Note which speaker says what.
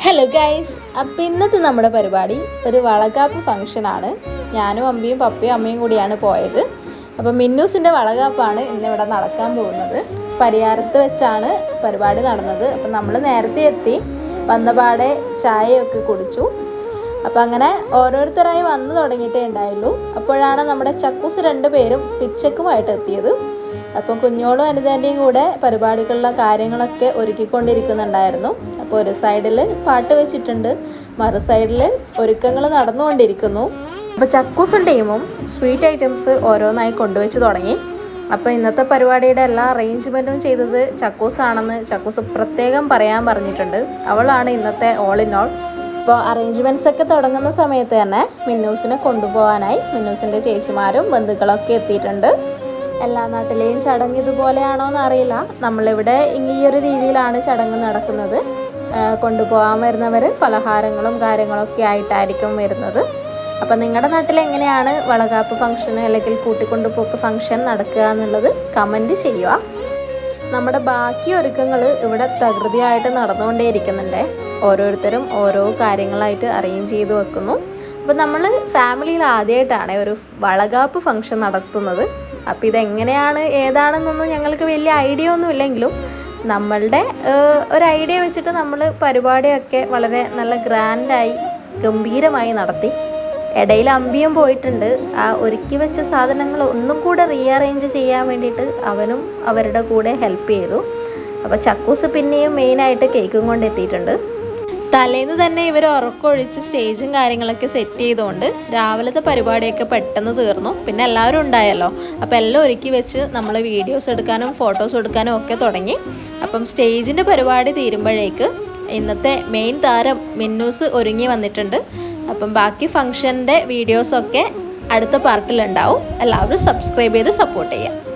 Speaker 1: Hello guys, അപ്പോൾ ഇന്നത്തെ നമ്മുടെ പരിപാടി ഒരു വളകാപ്പ് ഫംഗ്ഷനാണ്. ഞാനും അമ്പിയും പപ്പയും അമ്മയും കൂടിയാണ് പോയത്. അപ്പോൾ മിന്നൂസിൻ്റെ വളകാപ്പാണ് ഇന്നിവിടെ നടക്കാൻ പോകുന്നത്. പരിയാരത്ത് വെച്ചാണ് പരിപാടി നടന്നത്. അപ്പോൾ നമ്മൾ നേരത്തെ എത്തി, വന്നപാടെ ചായയൊക്കെ കുടിച്ചു. അപ്പോൾ അങ്ങനെ ഓരോരുത്തരായി വന്നു തുടങ്ങിയിട്ടേ ഉണ്ടായുള്ളൂ. അപ്പോഴാണ് നമ്മുടെ ചക്കൂസ് 2 പേരും പിച്ചക്കുമായിട്ട് എത്തിയത്. അപ്പം കുഞ്ഞോളും അനുജൻ്റെയും കൂടെ പരിപാടികളുടെ കാര്യങ്ങളൊക്കെ ഒരുക്കിക്കൊണ്ടിരിക്കുന്നുണ്ടായിരുന്നു. അപ്പോൾ ഒരു സൈഡിൽ പാട്ട് വെച്ചിട്ടുണ്ട്, മറു സൈഡിൽ ഒരുക്കങ്ങൾ നടന്നുകൊണ്ടിരിക്കുന്നു. അപ്പോൾ ചക്കൂസും ടീമും സ്വീറ്റ് ഐറ്റംസ് ഓരോന്നായി കൊണ്ടുവച്ച് തുടങ്ങി. അപ്പോൾ ഇന്നത്തെ പരിപാടിയുടെ എല്ലാ അറേഞ്ച്മെൻറ്റും ചെയ്തത് ചക്കൂസാണെന്ന് ചക്കൂസ് പ്രത്യേകം പറയാൻ പറഞ്ഞിട്ടുണ്ട്. അവളാണ് ഇന്നത്തെ ഓൾ ഇൻ ഓൾ. അപ്പോൾ അറേഞ്ച്മെൻറ്റ്സ് ഒക്കെ തുടങ്ങുന്ന സമയത്ത് തന്നെ മിന്നൂസിനെ കൊണ്ടുപോകാനായി മിന്നൂസിൻ്റെ ചേച്ചിമാരും ബന്ധുക്കളൊക്കെ എത്തിയിട്ടുണ്ട്. എല്ലാ നാട്ടിലെയും ചടങ്ങ് ഇതുപോലെയാണോ എന്നറിയില്ല. നമ്മളിവിടെ ഈ ഒരു രീതിയിലാണ് ചടങ്ങ് നടക്കുന്നത്. കൊണ്ടുപോകാൻ വരുന്നവർ പലഹാരങ്ങളും കാര്യങ്ങളൊക്കെ ആയിട്ടായിരിക്കും വരുന്നത്. അപ്പം നിങ്ങളുടെ നാട്ടിൽ എങ്ങനെയാണ് വളകാപ്പ് ഫംഗ്ഷൻ അല്ലെങ്കിൽ കൂട്ടിക്കൊണ്ടുപോക്ക് ഫംഗ്ഷൻ നടക്കുക എന്നുള്ളത് കമൻറ്റ് ചെയ്യുക. നമ്മുടെ ബാക്കി ഒരുക്കങ്ങൾ ഇവിടെ തകൃതിയായിട്ട് നടന്നുകൊണ്ടേയിരിക്കുന്നുണ്ട്. ഓരോരുത്തരും ഓരോ കാര്യങ്ങളായിട്ട് അറേഞ്ച് ചെയ്ത് വെക്കുന്നു. അപ്പോൾ നമ്മൾ ഫാമിലിയിൽ ആദ്യമായിട്ടാണ് ഒരു വളകാപ്പ് ഫംഗ്ഷൻ നടത്തുന്നത്. അപ്പോൾ ഇതെങ്ങനെയാണ് ഏതാണെന്നൊന്നും ഞങ്ങൾക്ക് വലിയ ഐഡിയ ഒന്നും ഇല്ലെങ്കിലും നമ്മളുടെ ഒരു ഐഡിയ വെച്ചിട്ട് നമ്മൾ പരിപാടിയൊക്കെ വളരെ നല്ല ഗ്രാൻഡായി ഗംഭീരമായി നടത്തി. ഇടയിൽ അമ്പിയും പോയിട്ടുണ്ട്. ആ ഒരുക്കി വെച്ച സാധനങ്ങൾ ഒന്നും കൂടെ റീഅറേഞ്ച് ചെയ്യാൻ വേണ്ടിയിട്ട് അവനും അവരുടെ കൂടെ ഹെൽപ്പ് ചെയ്തു. അപ്പോൾ ചക്കൂസ് പിന്നെയും മെയിനായിട്ട് കേക്കും കൊണ്ട് എത്തിയിട്ടുണ്ട്. തലേന്ന് തന്നെ ഇവർ ഉറക്കമൊഴിച്ച് സ്റ്റേജും കാര്യങ്ങളൊക്കെ സെറ്റ് ചെയ്തുകൊണ്ട് രാവിലത്തെ പരിപാടിയൊക്കെ പെട്ടെന്ന് തീർന്നു. പിന്നെ എല്ലാവരും ഉണ്ടായല്ലോ, അപ്പോൾ എല്ലാം ഒരുക്കി വെച്ച് നമ്മൾ വീഡിയോസ് എടുക്കാനും ഫോട്ടോസ് എടുക്കാനും ഒക്കെ തുടങ്ങി. അപ്പം സ്റ്റേജിൻ്റെ പരിപാടി തീരുമ്പോഴേക്ക് ഇന്നത്തെ മെയിൻ താരം മിന്നൂസ് ഒരുങ്ങി വന്നിട്ടുണ്ട്. അപ്പം ബാക്കി ഫംഗ്ഷൻ്റെ വീഡിയോസൊക്കെ അടുത്ത പാർട്ടിലുണ്ടാവും. എല്ലാവരും സബ്സ്ക്രൈബ് ചെയ്ത് സപ്പോർട്ട് ചെയ്യുക.